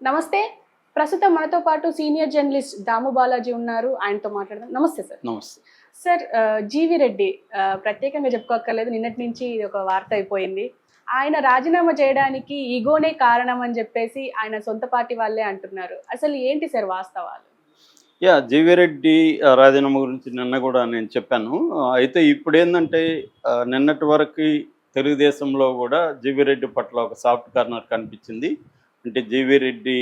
నమస్తే. ప్రస్తుతం మనతో పాటు సీనియర్ జర్నలిస్ట్ దాము బాలాజీ ఉన్నారు. ఆయనతో మాట్లాడదాం. నమస్తే సార్. నమస్తే. సార్ జీవి రెడ్డి ప్రత్యేకంగా చెప్పుకోక్కర్లేదు. నిన్నటి నుంచి ఇది ఒక వార్త అయిపోయింది. ఆయన రాజీనామా చేయడానికి ఈగోనే కారణం అని చెప్పేసి ఆయన సొంత పార్టీ వాళ్ళే అంటున్నారు. అసలు ఏంటి సార్ వాస్తవాలు? జీవీ రెడ్డి రాజీనామా గురించి నిన్న కూడా నేను చెప్పాను. అయితే ఇప్పుడేందంటే నిన్నటి వరకు తెలుగుదేశంలో కూడా జీవీ రెడ్డి పట్ల ఒక సాఫ్ట్ కార్నర్ కనిపించింది. అంటే జీవీ రెడ్డి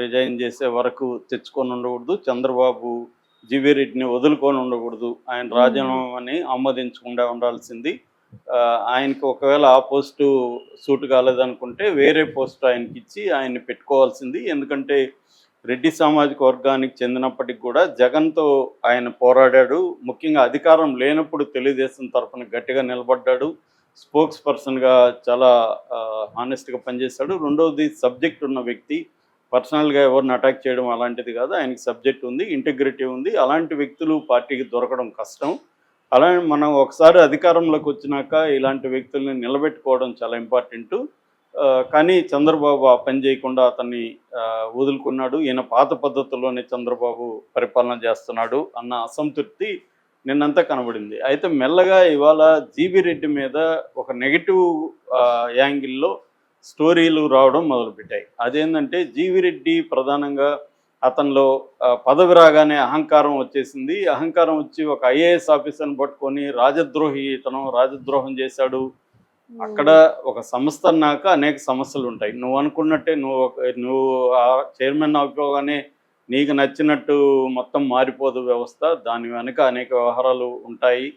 రిజైన్ చేసే వరకు తెచ్చుకొని ఉండకూడదు, చంద్రబాబు జీవీ రెడ్డిని వదులుకొని ఉండకూడదు, ఆయన రాజీనామాని ఆమోదించకుండా ఉండాల్సింది. ఆయనకి ఒకవేళ ఆ పోస్టు సూట్ కాలేదనుకుంటే వేరే పోస్టు ఆయనకి ఇచ్చి ఆయన్ని పెట్టుకోవాల్సింది. ఎందుకంటే రెడ్డి సామాజిక వర్గానికి చెందినప్పటికి కూడా జగన్తో ఆయన పోరాడాడు. ముఖ్యంగా అధికారం లేనప్పుడు తెలుగుదేశం తరఫున గట్టిగా నిలబడ్డాడు. స్పోక్స్ పర్సన్గా చాలా హానెస్ట్గా పనిచేశాడు. రెండవది సబ్జెక్ట్ ఉన్న వ్యక్తి. పర్సనల్గా ఎవరిని అటాక్ చేయడం అలాంటిది కాదు. ఆయనకి సబ్జెక్ట్ ఉంది, ఇంటిగ్రిటీ ఉంది. అలాంటి వ్యక్తులు పార్టీకి దొరకడం కష్టం. అలానే మనం ఒకసారి అధికారంలోకి వచ్చినాక ఇలాంటి వ్యక్తుల్ని నిలబెట్టుకోవడం చాలా ఇంపార్టెంటు. కానీ చంద్రబాబు ఆ పని చేయకుండా అతన్ని వదులుకున్నాడు. ఈయన పాత పద్ధతుల్లోనే చంద్రబాబు పరిపాలన చేస్తున్నాడు అన్న అసంతృప్తి నిన్నంతా కనబడింది. అయితే మెల్లగా ఇవాళ జీవీ రెడ్డి మీద ఒక నెగిటివ్ యాంగిల్లో స్టోరీలు రావడం మొదలుపెట్టాయి. అదేంటంటే జీవీ రెడ్డి ప్రధానంగా అతనిలో పదవి రాగానే అహంకారం వచ్చేసింది. అహంకారం వచ్చి ఒక ఐఏఎస్ ఆఫీసర్ని పట్టుకొని రాజద్రోహం చేశాడు. అక్కడ ఒక సంస్థ అన్నాక అనేక సమస్యలు ఉంటాయి. నువ్వు అనుకున్నట్టే నువ్వు ఆ చైర్మన్ అయిపోగానే నీకు నచ్చినట్టు మొత్తం మారిపోదు వ్యవస్థ. దాని వెనుక అనేక వ్యవహారాలు ఉంటాయి.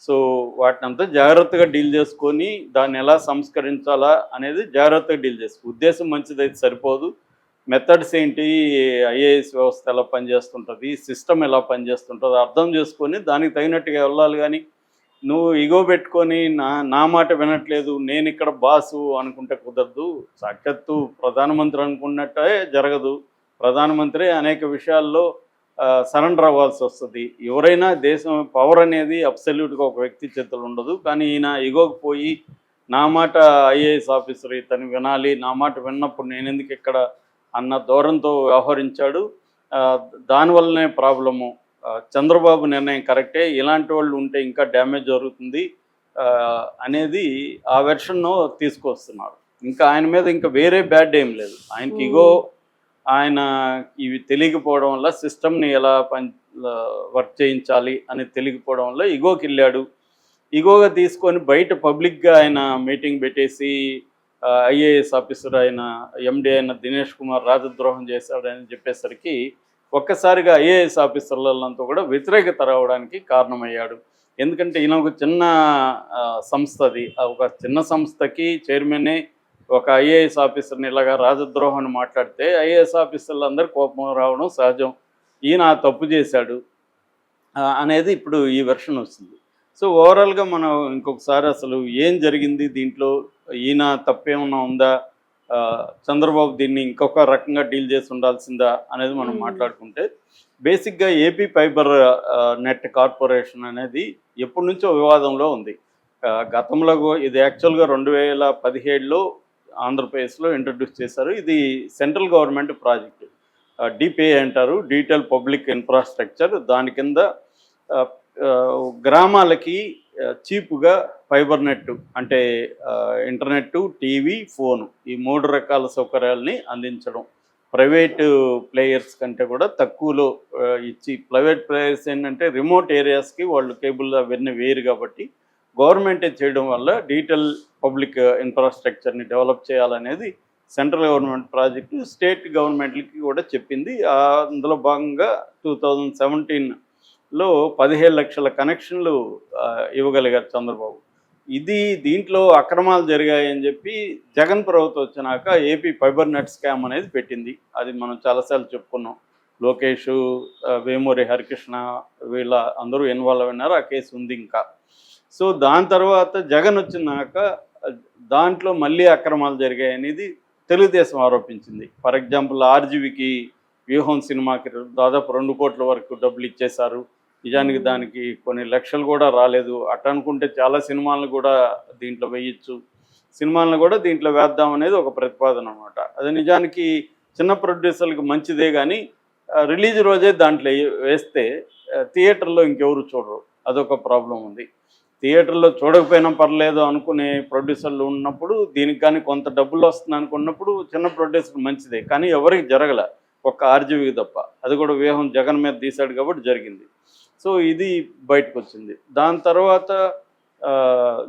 సో వాటిని అంతా జాగ్రత్తగా డీల్ చేసుకొని దాన్ని ఎలా సంస్కరించాలా అనేది జాగ్రత్తగా డీల్ చేసుకో. ఉద్దేశం మంచిదైతే సరిపోదు. మెథడ్స్ ఏంటి, ఐఏఎస్ వ్యవస్థ ఎలా పనిచేస్తుంటుంది, సిస్టమ్ ఎలా పనిచేస్తుంటుంది అర్థం చేసుకొని దానికి తగినట్టుగా వెళ్ళాలి. కానీ నువ్వు ఇగో పెట్టుకొని నా మాట వినట్లేదు, నేను ఇక్కడ బాసు అనుకుంటే కుదరదు. సాక్షాత్తు ప్రధానమంత్రి అనుకున్నట్టే జరగదు. ప్రధానమంత్రి అనేక విషయాల్లో సరెండర్ అవ్వాల్సి వస్తుంది. ఎవరైనా దేశం పవర్ అనేది అబ్సల్యూట్గా ఒక వ్యక్తి చేతులు ఉండదు. కానీ ఈయన ఇగోకి పోయి నా మాట ఐఏఎస్ ఆఫీసర్ ఇతను వినాలి, నా మాట విన్నప్పుడు నేను ఎందుకు ఇక్కడ అన్న ధోరణితో వ్యవహరించాడు. దానివల్లనే ప్రాబ్లము. చంద్రబాబు నిర్ణయం కరెక్టే, ఇలాంటి వాళ్ళు ఉంటే ఇంకా డ్యామేజ్ జరుగుతుంది అనేది ఆ వెర్షన్ను తీసుకొస్తున్నారు. ఇంకా ఆయన మీద ఇంకా వేరే బ్యాడ్ ఏం లేదు. ఆయనకి ఇగో ఆయన ఇవి తెలియకపోవడం వల్ల సిస్టమ్ని ఎలా వర్క్ చేయించాలి అని తెలియకపోవడం వల్ల ఇగోకి వెళ్ళాడు. ఇగోగా తీసుకొని బయట పబ్లిక్గా ఆయన మీటింగ్ పెట్టేసి ఐఏఎస్ ఆఫీసర్ అయిన ఎండి అయిన దినేష్ కుమార్ రాజద్రోహం చేశాడని చెప్పేసరికి ఒక్కసారిగా ఐఏఎస్ ఆఫీసర్లంతా కూడా వ్యతిరేకత రావడానికి కారణమయ్యాడు. ఎందుకంటే ఈయన ఒక చిన్న సంస్థ, అది ఒక చిన్న సంస్థకి చైర్మనే ఒక ఐఏఎస్ ఆఫీసర్ని ఇలాగా రాజద్రోహం అని మాట్లాడితే ఐఏఎస్ ఆఫీసర్లు అందరూ కోపం రావడం సహజం. ఈయన తప్పు చేశాడు అనేది ఇప్పుడు ఈ వెర్షన్ వస్తుంది. సో ఓవరాల్గా మనం ఇంకొకసారి అసలు ఏం జరిగింది దీంట్లో, ఈయన తప్పేమన్నా ఉందా, చంద్రబాబు దీన్ని ఇంకొక రకంగా డీల్ చేసి ఉండాల్సిందా అనేది మనం మాట్లాడుకుంటే, బేసిక్గా ఏపీ ఫైబర్ నెట్ కార్పొరేషన్ అనేది ఎప్పటి నుంచో వివాదంలో ఉంది. గతంలో ఇది యాక్చువల్గా 2017లో ఆంధ్రప్రదేశ్లో ఇంట్రడ్యూస్ చేశారు. ఇది సెంట్రల్ గవర్నమెంట్ ప్రాజెక్టు, డిపిఐ అంటారు, డీటెయిల్ పబ్లిక్ ఇన్ఫ్రాస్ట్రక్చర్. దాని కింద గ్రామాలకి చీపుగా ఫైబర్ నెట్ అంటే ఇంటర్నెట్టు, టీవీ, ఫోను ఈ 3 రకాల సౌకర్యాలని అందించడం. ప్రైవేటు ప్లేయర్స్ కంటే కూడా తక్కువలో ఇచ్చి, ప్రైవేట్ ప్లేయర్స్ ఏంటంటే రిమోట్ ఏరియాస్కి వాళ్ళు కేబుల్ అవన్నీ వేరు కాబట్టి గవర్నమెంటే చేయడం వల్ల డీటెయిల్ పబ్లిక్ ఇన్ఫ్రాస్ట్రక్చర్ని డెవలప్ చేయాలనేది సెంట్రల్ గవర్నమెంట్ ప్రాజెక్టు స్టేట్ గవర్నమెంట్లకి కూడా చెప్పింది. అందులో భాగంగా 2017లో 17 లక్షల కనెక్షన్లు ఇవ్వగలిగారు చంద్రబాబు. దీంట్లో అక్రమాలు జరిగాయని చెప్పి జగన్ ప్రభుత్వం వచ్చినాక ఏపీ ఫైబర్ నెట్ స్కామ్ అనేది పెట్టింది. అది మనం చాలాసార్లు చెప్పుకున్నాం. లోకేష్, వేమూరి హరికృష్ణ వీళ్ళ అందరూ ఇన్వాల్వ్ అయినారు. ఆ కేసు ఉంది ఇంకా. సో దాని తర్వాత జగన్ వచ్చినాక దాంట్లో మళ్ళీ అక్రమాలు జరిగాయి అనేది తెలుగుదేశం ఆరోపించింది. ఫర్ ఎగ్జాంపుల్ ఆర్జీవికి వ్యూహం సినిమాకి దాదాపు 2 కోట్ల వరకు డబ్బులు ఇచ్చేశారు. నిజానికి దానికి కొన్ని లక్షలు కూడా రాలేదు. అట్టనుకుంటే చాలా సినిమాలను కూడా దీంట్లో వేయచ్చు, సినిమాలను కూడా దీంట్లో వేద్దాం అనేది ఒక ప్రతిపాదన అనమాట. అది నిజానికి చిన్న ప్రొడ్యూసర్లకు మంచిదే కానీ రిలీజ్ రోజే దాంట్లో వేస్తే థియేటర్లో ఇంకెవరు చూడరు, అదొక ప్రాబ్లం ఉంది. థియేటర్లో చూడకపోయినా పర్లేదు అనుకునే ప్రొడ్యూసర్లు ఉన్నప్పుడు, దీనికి కానీ కొంత డబ్బులు వస్తుంది అనుకున్నప్పుడు చిన్న ప్రొడ్యూసర్ మంచిదే, కానీ ఎవరికి జరగల, ఒక్క ఆర్జీవికి తప్ప. అది కూడా వ్యూహం జగన్ మీద తీశాడు కాబట్టి జరిగింది. సో ఇది బయటకు వచ్చింది. దాని తర్వాత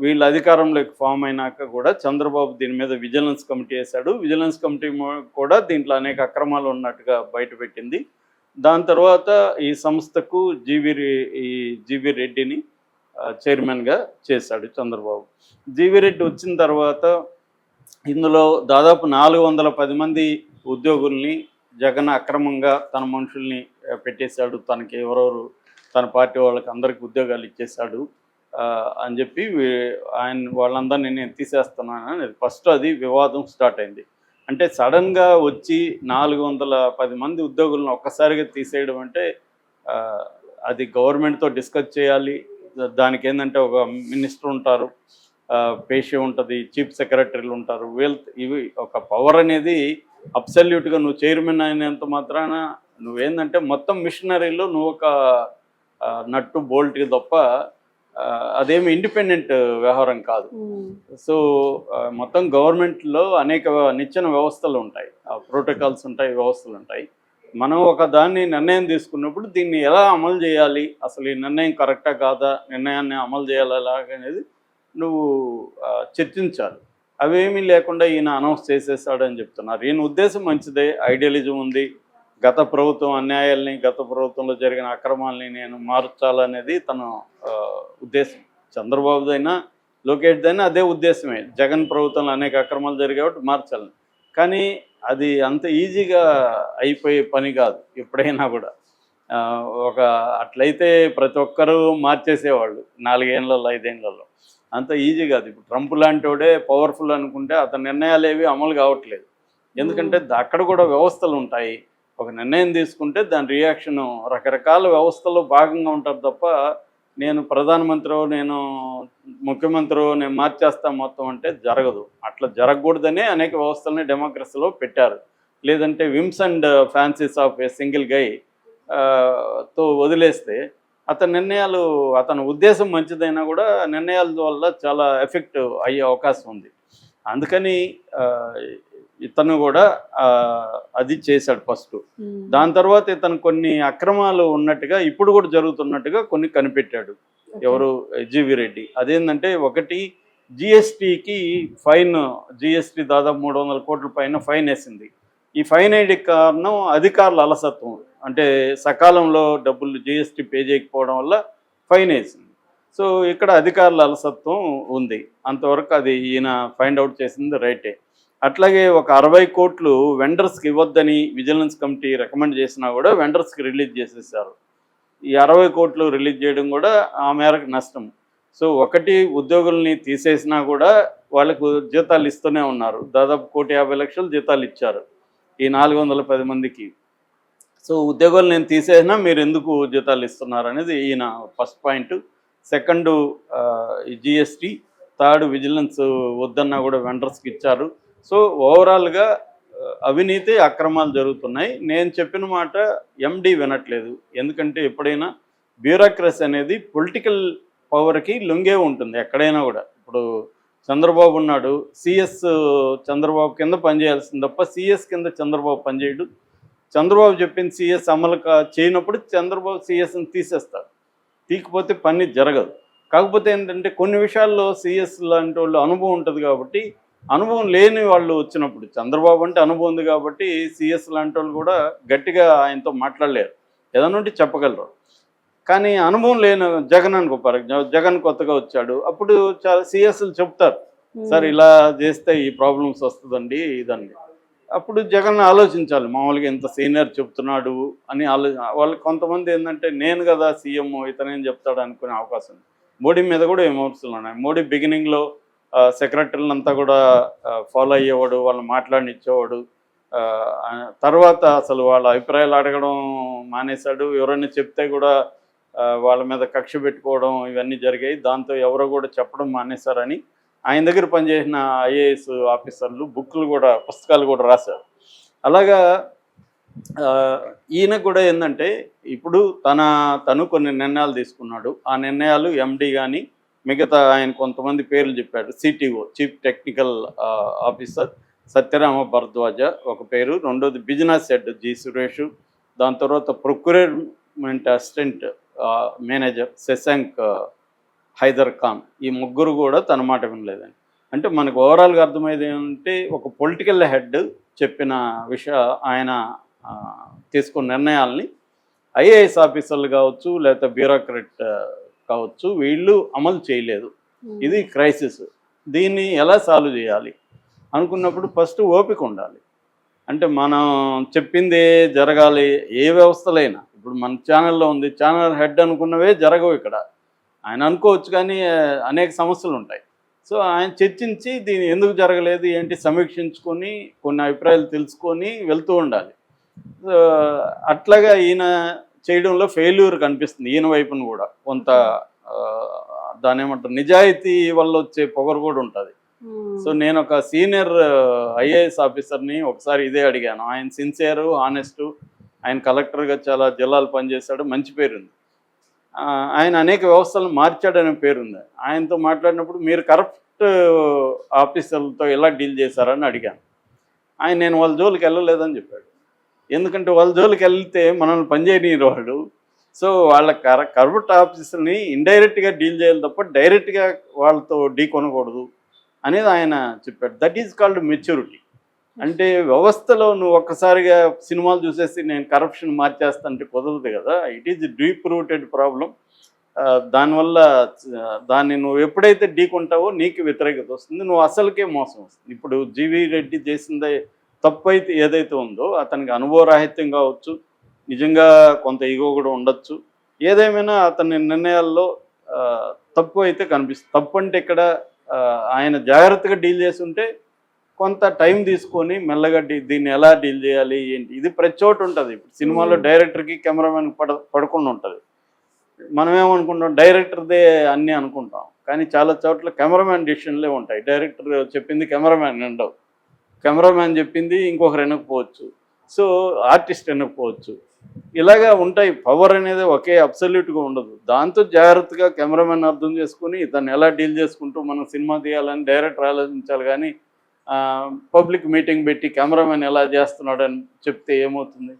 వీళ్ళు అధికారంలోకి ఫామ్ అయినాక కూడా చంద్రబాబు దీని మీద విజిలెన్స్ కమిటీ వేశాడు. విజిలెన్స్ కమిటీ కూడా దీంట్లో అనేక అక్రమాలు ఉన్నట్టుగా బయటపెట్టింది. దాని తర్వాత ఈ సంస్థకు జీవీ రెడ్డిని చైర్మన్గా చేశాడు చంద్రబాబు. జీవీ రెడ్డి వచ్చిన తర్వాత ఇందులో దాదాపు 410 మంది ఉద్యోగుల్ని జగన్ అక్రమంగా తన మనుషుల్ని పెట్టేశాడు. తనకి ఎవరెవరు తన పార్టీ వాళ్ళకి అందరికి ఉద్యోగాలు ఇచ్చేశాడు అని చెప్పి వాళ్ళందరినీ నేను తీసేస్తున్నానని ఫస్ట్ అది వివాదం స్టార్ట్ అయింది. అంటే సడన్గా వచ్చి 410 మంది ఉద్యోగులను ఒక్కసారిగా తీసేయడం అంటే అది గవర్నమెంట్తో డిస్కస్ చేయాలి. దానికి ఏంటంటే ఒక మినిస్టర్ ఉంటారు, పేషి ఉంటుంది, చీఫ్ సెక్రటరీలు ఉంటారు. ఇవి ఒక పవర్ అనేది అబ్సల్యూట్గా నువ్వు చైర్మన్ అయినంత మాత్రాన నువ్వేందంటే మొత్తం మిషనరీలో నువ్వు ఒక నట్టు బోల్ట్కి తప్ప అదేమి ఇండిపెండెంట్ వ్యవహారం కాదు. సో మొత్తం గవర్నమెంట్లో అనేక నిచ్చెన వ్యవస్థలు ఉంటాయి, ప్రోటోకాల్స్ ఉంటాయి, వ్యవస్థలు ఉంటాయి. మనం ఒక దాన్ని నిర్ణయం తీసుకున్నప్పుడు దీన్ని ఎలా అమలు చేయాలి, అసలు ఈ నిర్ణయం కరెక్టా కాదా, నిర్ణయాన్ని అమలు చేయాలా అనేది నువ్వు చర్చించాలి. అవేమీ లేకుండా ఈయన అనౌన్స్ చేసేసాడని చెప్తున్నారు. ఈయన ఉద్దేశం మంచిదే, ఐడియాలజం ఉంది. గత ప్రభుత్వం అన్యాయాల్ని, గత ప్రభుత్వంలో జరిగిన అక్రమాలని నేను మార్చాలనేది తన ఉద్దేశం. చంద్రబాబుదైనా లోకేష్దైనా అదే ఉద్దేశమే. జగన్ ప్రభుత్వంలో అనేక అక్రమాలు జరిగాయి కాబట్టి మార్చాలని. కానీ అది అంత ఈజీగా అయిపోయే పని కాదు ఎప్పుడైనా కూడా. అట్లయితే ప్రతి ఒక్కరూ మార్చేసేవాళ్ళు 4 ఏళ్లలో 5 ఏళ్లలో. అంత ఈజీ కాదు. ఇప్పుడు ట్రంప్ లాంటి వాడే పవర్ఫుల్ అనుకుంటే అతని నిర్ణయాలు ఏవి అమలు కావట్లేదు. ఎందుకంటే అక్కడ కూడా వ్యవస్థలు ఉంటాయి. ఒక నిర్ణయం తీసుకుంటే దాని రియాక్షను రకరకాల వ్యవస్థలో భాగంగా ఉంటారు తప్ప నేను ప్రధానమంత్రి, నేను ముఖ్యమంత్రి, నేను మార్చేస్తా మొత్తం అంటే జరగదు. అట్లా జరగకూడదనే అనేక వ్యవస్థలని డెమోక్రసీలో పెట్టారు. లేదంటే whims and fancies of a single guy తో వదిలేస్తే అతని నిర్ణయాలు, అతని ఉద్దేశం మంచిదైనా కూడా నిర్ణయాల వల్ల చాలా ఎఫెక్ట్ అయ్యే అవకాశం ఉంది. అందుకని ఇతను కూడా అది చేశాడు ఫస్ట్. దాని తర్వాత ఇతను కొన్ని అక్రమాలు ఉన్నట్టుగా ఇప్పుడు కూడా జరుగుతున్నట్టుగా కొన్ని కనిపెట్టాడు. ఎవరు? జీవీ రెడ్డి. అదేంటంటే ఒకటి జిఎస్టీకి ఫైన్, జిఎస్టీ దాదాపు 300 కోట్ల పైన ఫైన్ వేసింది. ఈ ఫైన్ వేయడానికి కారణం అధికారుల అలసత్వం. అంటే సకాలంలో డబ్బులు జిఎస్టీ పే చేయకపోవడం వల్ల ఫైన్ వేసింది. సో ఇక్కడ అధికారుల అలసత్వం ఉంది. అంతవరకు అది ఈయన ఫైండ్ అవుట్ చేసింది రైటే. అట్లాగే ఒక 60 కోట్లు వెండర్స్కి ఇవ్వద్దని విజిలెన్స్ కమిటీ రికమెండ్ చేసినా కూడా వెండర్స్కి రిలీజ్ చేసేసారు. ఈ 60 కోట్లు రిలీజ్ చేయడం కూడా ఆ మేరకు నష్టం. సో ఒకటి ఉద్యోగుల్ని తీసేసినా కూడా వాళ్ళకు జీతాలు ఇస్తూనే ఉన్నారు. దాదాపు 1,50,00,000 జీతాలు ఇచ్చారు ఈ 410 మందికి. సో ఉద్యోగులు నేను తీసేసినా మీరు ఎందుకు జీతాలు ఇస్తున్నారు అనేది ఈయన ఫస్ట్ పాయింట్. సెకండు ఈ జిఎస్టీ, థర్డ్ విజిలెన్స్ వద్దన్నా కూడా వెండర్స్కి ఇచ్చారు. సో ఓవరాల్గా అవినీతి, అక్రమాలు జరుగుతున్నాయి. నేను చెప్పిన మాట ఎండి వినట్లేదు. ఎందుకంటే ఎప్పుడైనా బ్యూరోక్రసీ అనేది పొలిటికల్ పవర్కి లొంగే ఉంటుంది ఎక్కడైనా కూడా. ఇప్పుడు చంద్రబాబు ఉన్నాడు, సిఎస్ చంద్రబాబు కింద పనిచేయాల్సింది తప్ప సిఎస్ కింద చంద్రబాబు పనిచేయడు. చంద్రబాబు చెప్పింది సిఎస్ అమలు చేయనప్పుడు చంద్రబాబు సిఎస్ని తీసేస్తాడు. తీకపోతే పని జరగదు. కాకపోతే ఏంటంటే కొన్ని విషయాల్లో సిఎస్ లాంటి వాళ్ళు అనుభవం ఉంటుంది కాబట్టి, అనుభవం లేని వాళ్ళు వచ్చినప్పుడు, చంద్రబాబు అంటే అనుభవం ఉంది కాబట్టి సిఎస్ లాంటి వాళ్ళు కూడా గట్టిగా ఆయనతో మాట్లాడలేరు, ఏదైనా ఉంటే చెప్పగలరు. కానీ అనుభవం లేని జగన్ అనుకో, జగన్ కొత్తగా వచ్చాడు, అప్పుడు చాలా సిఎస్లు చెప్తారు, సార్ ఇలా చేస్తే ఈ ప్రాబ్లమ్స్ వస్తుందండి ఇదండి. అప్పుడు జగన్ ఆలోచించాలి, మామూలుగా ఇంత సీనియర్ చెప్తున్నాడు అని వాళ్ళకి కొంతమంది ఏంటంటే నేను కదా సీఎం, ఇతనేం చెప్తాడు అనుకునే అవకాశం ఉంది. మోడీ మీద కూడా విమర్శలు ఉన్నాయి. మోడీ బిగినింగ్లో సెక్రటరీలను అంతా కూడా ఫాలో అయ్యేవాడు, వాళ్ళు మాట్లాడినిచ్చేవాడు. తర్వాత అసలు వాళ్ళ అభిప్రాయాలు అడగడం మానేశాడు. ఎవరైనా చెప్తే కూడా వాళ్ళ మీద కక్ష పెట్టుకోవడం ఇవన్నీ జరిగాయి. దాంతో ఎవరో కూడా చెప్పడం మానేశారని ఆయన దగ్గర పనిచేసిన ఐఏఎస్ ఆఫీసర్లు బుక్లు కూడా, పుస్తకాలు కూడా రాశారు. అలాగా ఈయన కూడా ఏంటంటే ఇప్పుడు తను కొన్ని నిర్ణయాలు తీసుకున్నాడు. ఆ నిర్ణయాలు ఎండి కానీ మిగతా ఆయన కొంతమంది పేర్లు చెప్పాడు. CTO chief technical officer Satyarama Bharadwaj ఒక పేరు, రెండోది బిజినెస్ హెడ్ జి సురేష్, దాని తర్వాత procurement assistant manager Shashank Haider Khan. ఈ ముగ్గురు కూడా తన మాట వినలేదని. అంటే మనకు ఓవరాల్గా అర్థమయ్యేది ఏంటంటే ఒక పొలిటికల్ హెడ్ చెప్పిన ఆయన తీసుకున్న నిర్ణయాల్ని ఐఏఎస్ ఆఫీసర్లు కావచ్చు లేకపోతే బ్యూరోక్రాట్ కావచ్చు వీళ్ళు అమలు చేయలేదు. ఇది క్రైసిస్. దీన్ని ఎలా సాల్వ్ చేయాలి అనుకున్నప్పుడు ఫస్ట్ ఓపిక ఉండాలి. అంటే మనం చెప్పిందే జరగాలి. ఏ వ్యవస్థలైనా ఇప్పుడు మన ఛానల్లో ఉంది, ఛానల్ హెడ్ అనుకున్నవే జరగవు ఇక్కడ. ఆయన అనుకోవచ్చు కానీ అనేక సమస్యలు ఉంటాయి. సో ఆయన చర్చించి దీన్ని ఎందుకు జరగలేదు ఏంటి సమీక్షించుకొని కొన్ని అభిప్రాయాలు తెలుసుకొని వెళ్తూ ఉండాలి. అట్లాగా ఈయన చేయడంలో ఫెయిల్యూర్ కనిపిస్తుంది. ఈయన వైపును కూడా కొంత దాని ఏమంటారు నిజాయితీ వల్ల వచ్చే పొగరు కూడా ఉంటుంది. సో నేను ఒక సీనియర్ ఐఏఎస్ ఆఫీసర్ని ఒకసారి ఇదే అడిగాను. ఆయన సిన్సియరు, ఆనెస్టు, ఆయన కలెక్టర్గా చాలా జిల్లాలు పనిచేశాడు, మంచి పేరుంది. ఆయన అనేక వ్యవస్థలను మార్చాడనే పేరుంది. ఆయనతో మాట్లాడినప్పుడు మీరు కరప్ట్ ఆఫీసర్లతో ఎలా డీల్ చేశారని అడిగాను. నేను వాళ్ళ జోలికి వెళ్ళలేదని చెప్పాడు. ఎందుకంటే వాళ్ళ జోలికి వెళ్తే మనల్ని పనిచేయనీరు వాళ్ళు. సో వాళ్ళ కరప్ట్ ఆఫీసర్ని ఇండైరెక్ట్గా డీల్ చేయాలి తప్ప డైరెక్ట్గా వాళ్ళతో ఢీ కొనకూడదు అనేది ఆయన చెప్పాడు. That is called maturity. అంటే వ్యవస్థలో నువ్వు ఒక్కసారిగా సినిమాలు చూసేసి నేను కరప్షన్ మార్చేస్తానంటే కుదరదు కదా. It is deep rooted problem. దానివల్ల దాన్ని నువ్వు ఎప్పుడైతే ఢీకొంటావో నీకు వ్యతిరేకత వస్తుంది, నువ్వు అసలుకే మోసం వస్తుంది. ఇప్పుడు జీవీ రెడ్డి చేసిందే తప్పు అయితే ఏదైతే ఉందో అతనికి అనుభవరాహిత్యం కావచ్చు, నిజంగా కొంత ఈగో కూడా ఉండొచ్చు. ఏదేమైనా అతని నిర్ణయాల్లో తప్పు అయితే కనిపిస్తుంది. తప్పు అంటే ఇక్కడ ఆయన జాగ్రత్తగా డీల్ చేసి ఉంటే కొంత టైం తీసుకొని మెల్లగా దీన్ని ఎలా డీల్ చేయాలి ఏంటి ఇది ప్రతి చోటు ఉంటుంది. ఇప్పుడు సినిమాలో డైరెక్టర్కి కెమెరామెన్కి పడకుండా ఉంటుంది. మనం ఏమనుకుంటాం డైరెక్టర్దే అన్నీ అనుకుంటాం, కానీ చాలా చోట్ల కెమెరామెన్ డిసిషన్లే ఉంటాయి. డైరెక్టర్ చెప్పింది కెమెరామెన్ వినడం, కెమెరామెన్ చెప్పింది ఇంకొకరు వినకపోవచ్చు, సో ఆర్టిస్ట్ వినకపోవచ్చు. ఇలాగా ఉంటాయి. పవర్ అనేది ఒకే అబ్సల్యూట్గా ఉండదు. దాంతో జాగ్రత్తగా కెమెరామెన్ అర్థం చేసుకుని దాన్ని ఎలా డీల్ చేసుకుంటూ మనం సినిమా తీయాలని డైరెక్టర్ ఆలోచించాలి. కానీ పబ్లిక్ మీటింగ్ పెట్టి కెమెరామెన్ ఎలా చేస్తున్నాడని చెప్తే ఏమవుతుంది?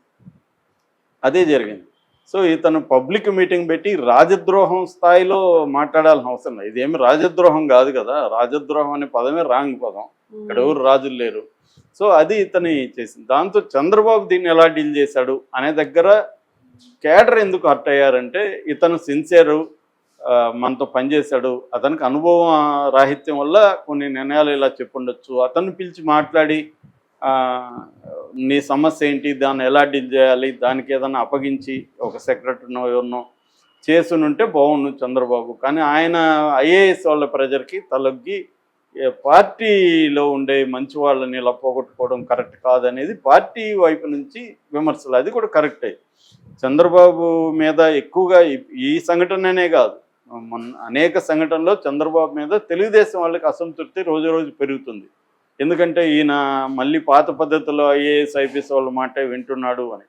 అదే జరిగింది. సో ఇతను పబ్లిక్ మీటింగ్ పెట్టి రాజద్రోహం స్థాయిలో మాట్లాడాల్సిన అవసరం లేదు. ఇదేమి రాజద్రోహం కాదు కదా. రాజద్రోహం అనే పదమే రాంగ్ పదం. ఇక్కడ ఎవరు రాజులు లేరు. సో అది ఇతని చేసింది. దాంతో చంద్రబాబు దీన్ని ఎలా డీల్ చేశాడు అనే దగ్గర క్యాడర్ ఎందుకు హర్ట్ అయ్యారంటే ఇతను సిన్సియరు, మనతో పనిచేశాడు, అతనికి అనుభవం రాహిత్యం వల్ల కొన్ని నిర్ణయాలు ఇలా చెప్పుండొచ్చు. అతన్ని పిలిచి మాట్లాడి నీ సమస్య ఏంటి, దాన్ని ఎలా డీల్ చేయాలి, దానికి ఏదైనా అప్పగించి ఒక సెక్రటరీనో ఎవరినో చేసునుంటే బాగుండు చంద్రబాబు. కానీ ఆయన ఐఏఎస్ వాళ్ళ ప్రెజర్కి తలొగ్గి పార్టీలో ఉండే మంచి వాళ్ళని ఇలా పోగొట్టుకోవడం కరెక్ట్ కాదనేది పార్టీ వైపు నుంచి విమర్శలు. అది కూడా కరెక్టే. చంద్రబాబు మీద ఎక్కువగా ఈ సంఘటననే కాదు, అనేక సంఘటనలో చంద్రబాబు మీద తెలుగుదేశం వాళ్ళకి అసంతృప్తి రోజు రోజు పెరుగుతుంది. ఎందుకంటే ఈయన మళ్ళీ పాత పద్ధతిలో ఐఏఎస్ ఐపీఎస్ వాళ్ళ మాట వింటున్నాడు అని.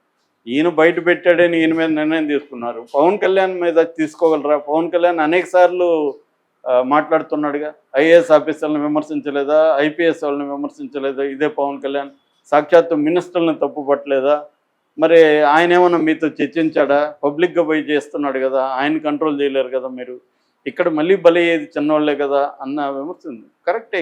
ఈయన బయట పెట్టాడని ఈయన మీద నిర్ణయం తీసుకున్నారు. పవన్ కళ్యాణ్ మీద తీసుకోగలరా? పవన్ కళ్యాణ్ అనేక సార్లు మాట్లాడుతున్నాడుగా. ఐఏఎస్ ఆఫీసర్లను విమర్శించలేదా? ఐపీఎస్ వాళ్ళని విమర్శించలేదా? ఇదే పవన్ కళ్యాణ్ సాక్షాత్తు మినిస్టర్లను తప్పు పట్టలేదా? మరి ఆయన ఏమన్నా మీతో చర్చించాడా? పబ్లిక్గా పోయి చేస్తున్నాడు కదా, ఆయన కంట్రోల్ చేయలేరు కదా మీరు. ఇక్కడ మళ్ళీ బలయ్యేది చిన్నవాళ్లే కదా అన్న విమర్శ ఉంది. కరెక్టే.